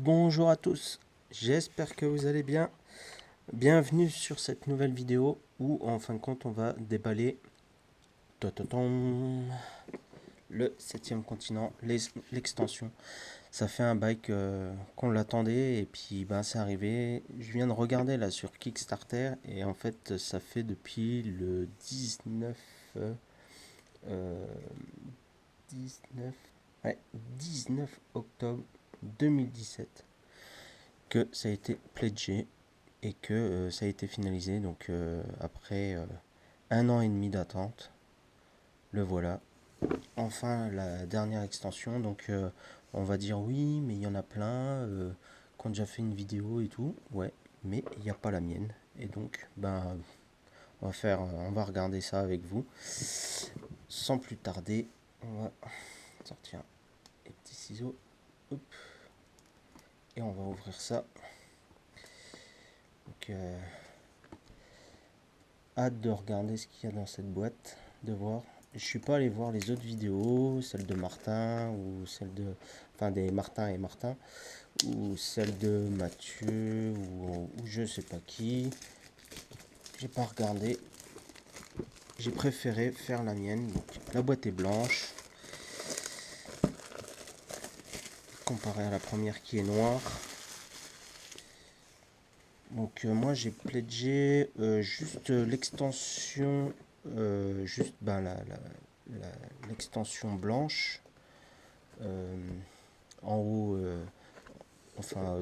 Bonjour à tous, j'espère que vous allez bien. Bienvenue sur cette nouvelle vidéo où en fin de compte on va déballer le 7e continent, l'extension. Ça fait un bail qu'on l'attendait et puis ben, c'est arrivé. Je viens de regarder là sur Kickstarter et en fait ça fait depuis le 19, euh, 19, ouais, 19 octobre 2017 que ça a été pledgé et que ça a été finalisé. Donc après 1 an et demi d'attente, le voilà. Enfin la dernière extension. Donc on va dire oui, mais il y en a plein qui ont déjà fait une vidéo et tout. Ouais, mais il n'y a pas la mienne. Et donc ben on va regarder ça avec vous. Sans plus tarder, on va sortir les petits ciseaux. Hop. Et on va ouvrir ça. Donc hâte de regarder ce qu'il y a dans cette boîte, de voir. Je suis pas allé voir les autres vidéos, celle de Martin ou celle de, enfin des Martin et Martin, ou celle de Mathieu ou je sais pas qui. J'ai pas regardé. J'ai préféré faire la mienne. Donc, la boîte est blanche, comparée à la première qui est noire. Donc moi j'ai pledgé juste l'extension, juste ben, l'extension blanche. En haut, enfin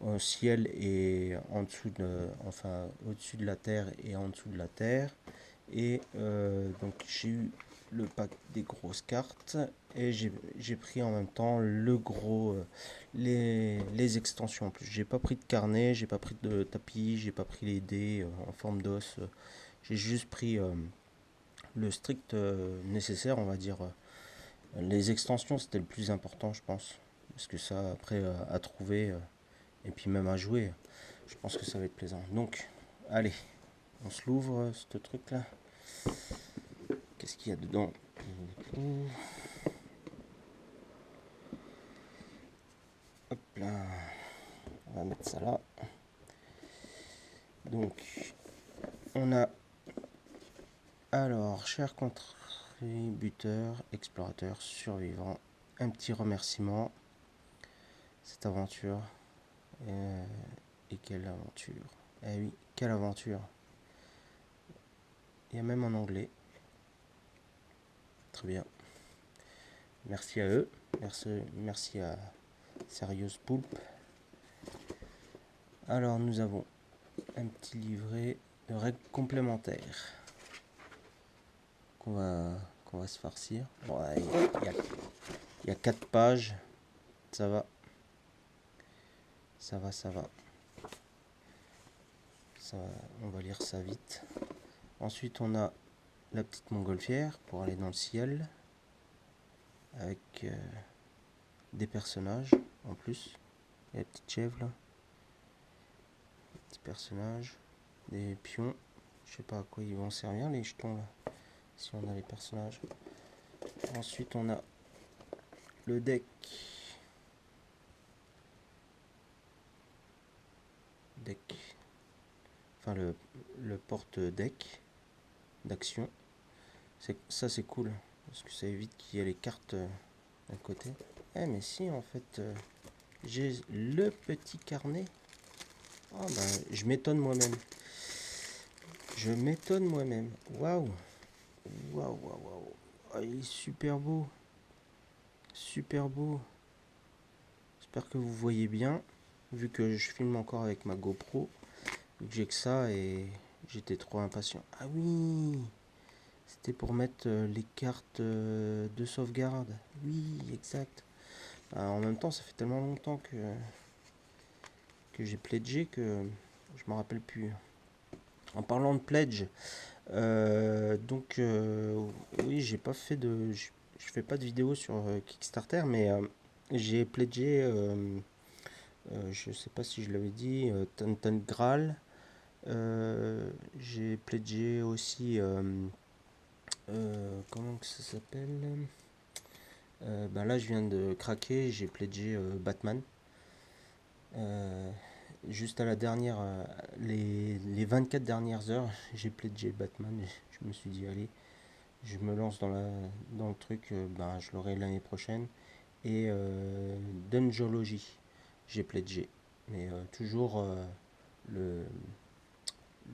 au ciel et en dessous de, enfin au-dessus de la terre et en dessous de la terre. Et donc j'ai eu le pack des grosses cartes et j'ai pris en même temps le gros, les extensions en plus. J'ai pas pris de carnet, j'ai pas pris de tapis, j'ai pas pris les dés en forme d'os. J'ai juste pris le strict nécessaire, on va dire. Les extensions, c'était le plus important, je pense. Parce que ça, après, à trouver et puis même à jouer, je pense que ça va être plaisant. Donc, allez, on se l'ouvre, ce truc-là. Qu'est-ce qu'il y a dedans? Hop là, on va mettre ça là. Donc, on a, alors, cher contributeur, explorateur, survivant, un petit remerciement. Cette aventure. Et quelle aventure. Eh oui, quelle aventure. Il y a même en anglais. Très bien. Merci à eux. Merci à Serious Poulpe. Alors nous avons un petit livret de règles complémentaires qu'on va se farcir. Bon, il y a 4 pages. Ça va. Ça va, ça va. On va lire ça vite. Ensuite on a la petite montgolfière pour aller dans le ciel. Avec des personnages en plus. Il y a la petite chèvre là. Petits personnages. Des pions. Je sais pas à quoi ils vont servir les jetons là. Si on a les personnages. Ensuite on a le deck. Enfin le porte-deck d'action. Ça c'est cool. Parce que ça évite qu'il y ait les cartes d'un côté. Eh mais si en fait j'ai le petit carnet. Ah ben je m'étonne moi-même. Je m'étonne moi-même. Waouh. Waouh, waouh, waouh. Ah, il est super beau. Super beau. J'espère que vous voyez bien. Vu que je filme encore avec ma GoPro. Vu que j'ai que ça et j'étais trop impatient. Ah oui. C'était pour mettre les cartes de sauvegarde. Oui, exact. En même temps, ça fait tellement longtemps que j'ai pledgé que je me rappelle plus. En parlant de pledge, donc oui, j'ai pas fait de, je fais pas de vidéo sur Kickstarter, mais j'ai pledgé, je sais pas si je l'avais dit, Tantan Graal. J'ai pledgé aussi, comment que ça s'appelle? Ben là, je viens de craquer, j'ai pledgé Batman. Juste à la dernière, les 24 dernières heures, j'ai pledgé Batman. Et je me suis dit, allez, je me lance dans le truc, ben, je l'aurai l'année prochaine. Et Dungeology, j'ai pledgé. Mais toujours le,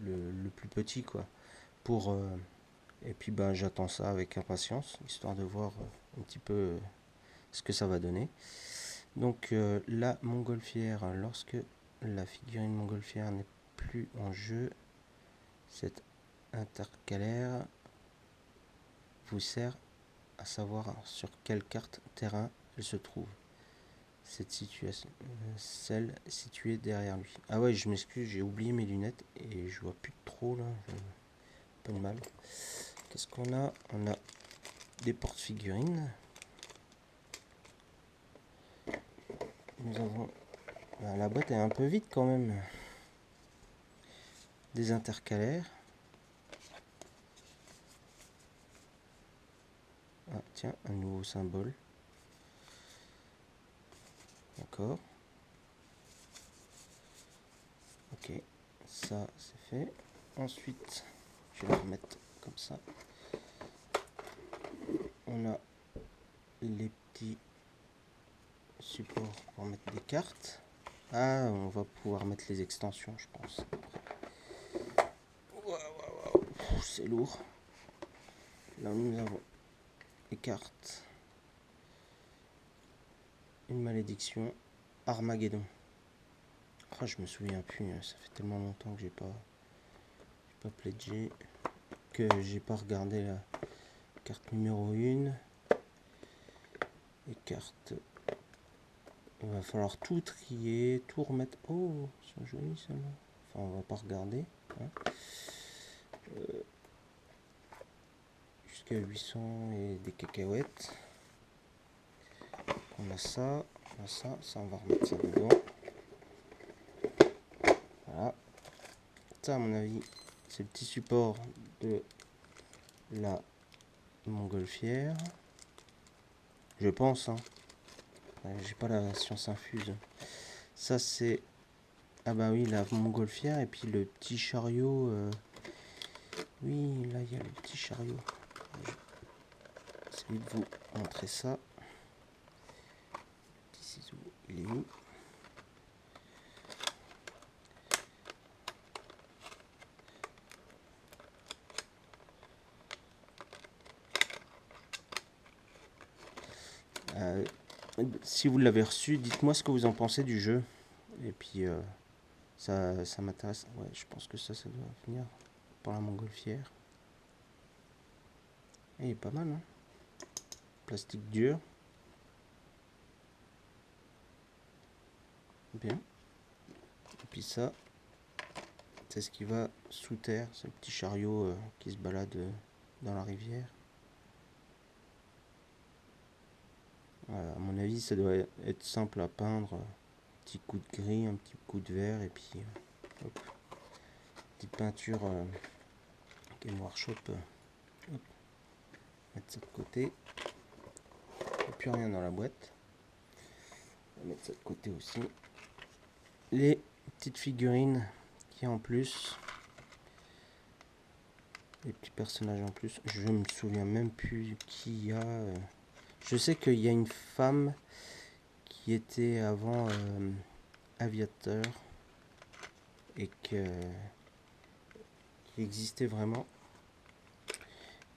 le plus petit, quoi. Pour, et puis ben, j'attends ça avec impatience, histoire de voir un petit peu ce que ça va donner. Donc la montgolfière, lorsque la figurine montgolfière n'est plus en jeu, cette intercalaire vous sert à savoir sur quelle carte terrain elle se trouve. Cette situation, celle située derrière lui. Ah ouais, je m'excuse, j'ai oublié mes lunettes et je vois plus trop là. Pas de mal. Qu'est-ce qu'on a? On a des porte-figurines. Nous avons. Ben, la boîte est un peu vide quand même. Des intercalaires. Ah, tiens, un nouveau symbole. D'accord. Ok, ça c'est fait. Ensuite, je vais le remettre comme ça. On a les petits supports pour mettre des cartes. Ah, on va pouvoir mettre les extensions, je pense. C'est lourd. Là, nous avons les cartes. Une malédiction. Armageddon. Oh, je me souviens plus. Ça fait tellement longtemps que j'ai pas pledgé. Que j'ai pas regardé la carte numéro 1. Les cartes. Il va falloir tout trier, tout remettre. Oh, elles sont jolies celles-là. Enfin, on va pas regarder. Hein. Jusqu'à 800 et des cacahuètes. On a ça, ça on va remettre ça dedans. Voilà. Ça à mon avis, c'est le petit support de la montgolfière. Je pense, hein. J'ai pas la science infuse. Ça c'est. Ah bah oui, la montgolfière et puis le petit chariot. Oui, là il y a le petit chariot. J'essaie de vous montrer ça. Petit ciseau, il est où? Si vous l'avez reçu, dites-moi ce que vous en pensez du jeu. Et puis ça m'intéresse. Ouais, je pense que ça doit venir par la montgolfière. Et il est pas mal, hein. Plastique dur. Bien. Et puis ça, c'est ce qui va sous terre. C'est le petit chariot qui se balade dans la rivière. Voilà, à mon avis, ça doit être simple à peindre. Un petit coup de gris, un petit coup de vert, et puis hop, petite peinture Game Workshop. Hop, mettre ça de côté. Il n'y a plus rien dans la boîte. On va mettre ça de côté aussi. Les petites figurines qui en plus. Les petits personnages en plus. Je me souviens même plus qui y a. Je sais qu'il y a une femme qui était avant aviateur et qui existait vraiment,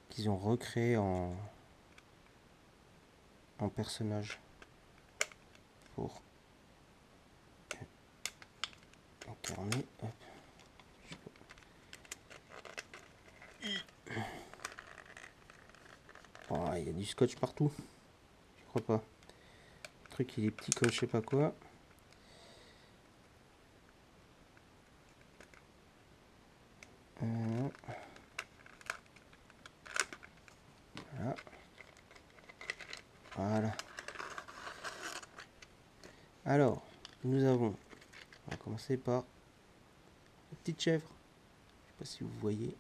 qu'ils ont recréé en personnage pour incarner. Hop. Oh, il y a du scotch partout. Je crois pas. Le truc il est petit comme je sais pas quoi. Voilà. Voilà. Alors, nous avons. On va commencer par la petite chèvre. Je sais pas si vous voyez.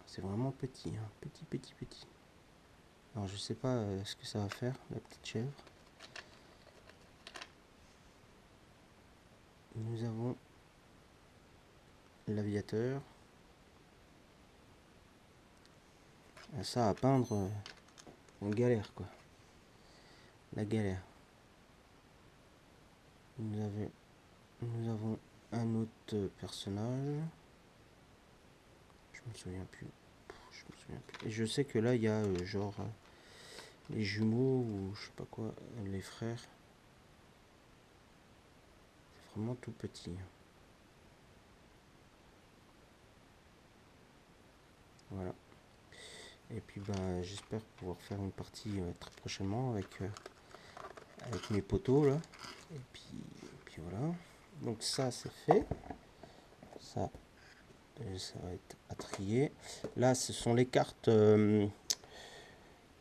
C'est vraiment petit, hein. Petit. Alors je sais pas ce que ça va faire, la petite chèvre. Nous avons l'aviateur. Ça à peindre, on galère quoi. La galère. Nous avons un autre personnage. Je me souviens plus. Et je sais que là il y a genre les jumeaux ou je sais pas quoi, les frères. C'est vraiment tout petit. Voilà. Et puis ben j'espère pouvoir faire une partie très prochainement avec mes poteaux là. Et puis voilà. Donc ça c'est fait. Ça va être à trier. Là ce sont les cartes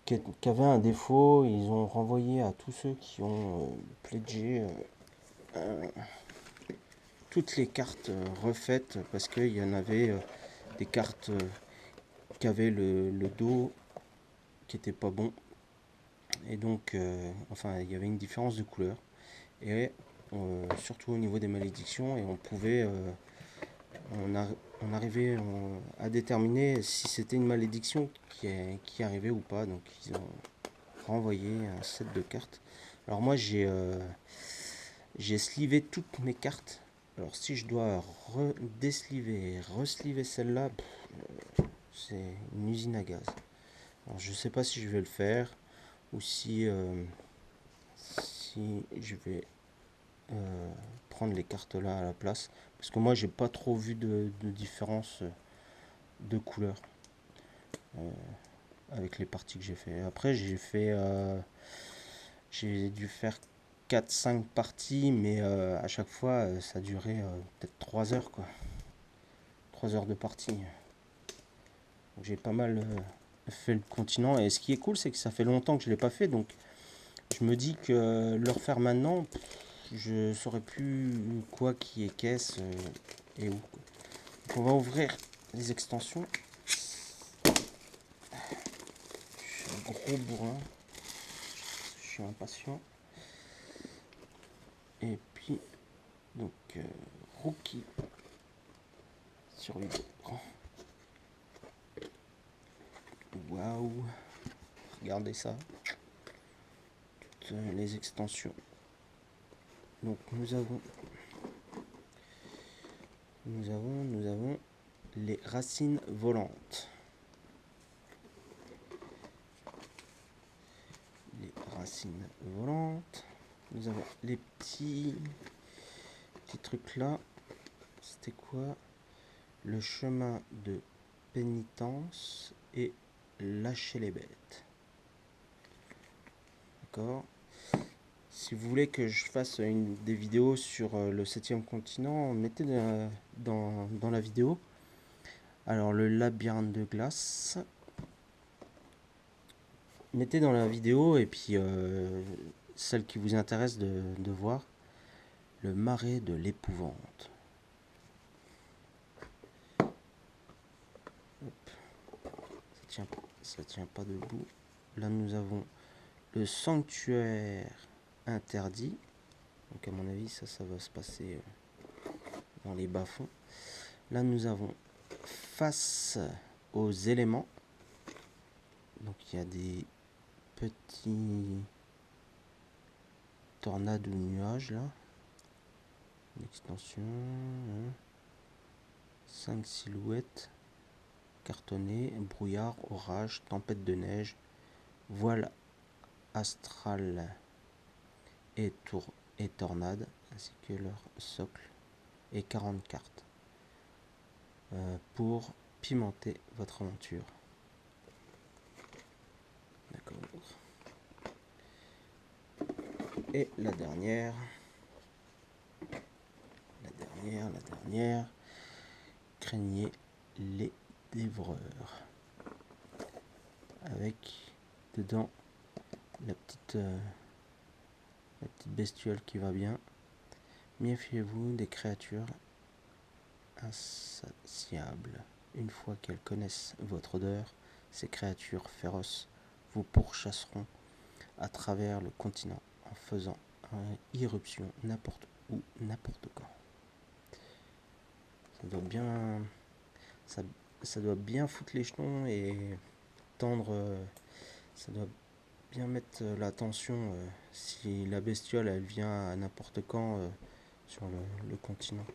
qui avaient un défaut. Ils ont renvoyé à tous ceux qui ont pledgé toutes les cartes refaites parce qu'il y en avait des cartes qui avaient le dos qui était pas bon. Et donc, enfin, il y avait une différence de couleur. Et surtout au niveau des malédictions, et on pouvait, on arrivait à déterminer si c'était une malédiction qui arrivait ou pas. Donc, ils ont renvoyé un set de cartes. Alors moi, j'ai slivé toutes mes cartes. Alors si je dois redésliver, resliver celle-là, c'est une usine à gaz. Alors je sais pas si je vais le faire ou si je vais prendre les cartes là à la place, parce que moi j'ai pas trop vu de différence de couleur avec les parties que j'ai fait. Après j'ai dû faire 4-5 parties, mais à chaque fois ça durait peut-être 3 heures quoi. 3 heures de partie. Donc j'ai pas mal fait le continent, et ce qui est cool c'est que ça fait longtemps que je l'ai pas fait, donc je me dis que le refaire maintenant, je saurais plus quoi qui est qu'est-ce et où. Donc on va ouvrir les extensions. Je suis un gros bourrin. Je suis impatient. Et puis, donc, Rookie sur vidéo. Waouh! Regardez ça. Toutes les extensions. Donc nous avons les racines volantes. Les racines volantes. Nous avons les petits trucs là. C'était quoi? Le chemin de pénitence et lâcher les bêtes. D'accord. Si vous voulez que je fasse des vidéos sur le 7e continent, mettez dans la vidéo. Alors le labyrinthe de glace. Mettez dans la vidéo, et puis celle qui vous intéresse de voir, le marais de l'épouvante. Ça tient pas debout. Là nous avons le sanctuaire interdit. Donc à mon avis ça va se passer dans les bas-fonds. Là nous avons face aux éléments. Donc il y a des petits tornades ou nuages là. Une extension. 5 silhouettes. Cartonné, brouillard, orage, tempête de neige, voile astrale et tornade, ainsi que leur socle, et 40 cartes pour pimenter votre aventure. D'accord. Et la dernière, craignez les dévoreurs, avec dedans la petite bestiole qui va bien. Méfiez-vous des créatures insatiables. Une fois qu'elles connaissent votre odeur, ces créatures féroces vous pourchasseront à travers le continent en faisant une irruption n'importe où, n'importe quand. Ça doit bien, ça, ça doit bien foutre les jetons et tendre. Ça doit bien mettre la tension si la bestiole elle vient à n'importe quand sur le continent.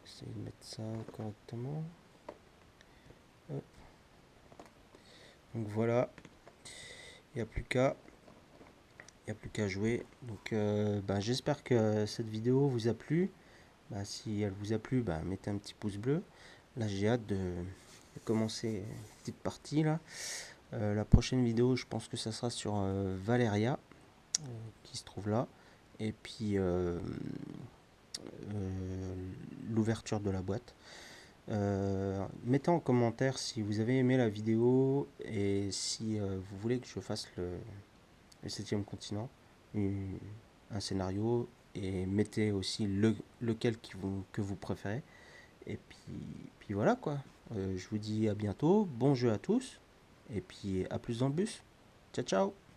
Essayer de mettre ça correctement. Hop. Donc voilà, il n'y a plus qu'à. Il n'y a plus qu'à jouer. Donc j'espère que cette vidéo vous a plu. Si elle vous a plu, mettez un petit pouce bleu. Là j'ai hâte de commencer une petite partie là. La prochaine vidéo, je pense que ça sera sur Valeria, qui se trouve là. Et puis l'ouverture de la boîte. Mettez en commentaire si vous avez aimé la vidéo et si vous voulez que je fasse le 7e continent, un scénario, et mettez aussi lequel que vous préférez. Et puis voilà quoi. Je vous dis à bientôt, bon jeu à tous, et puis à plus dans le bus. Ciao ciao.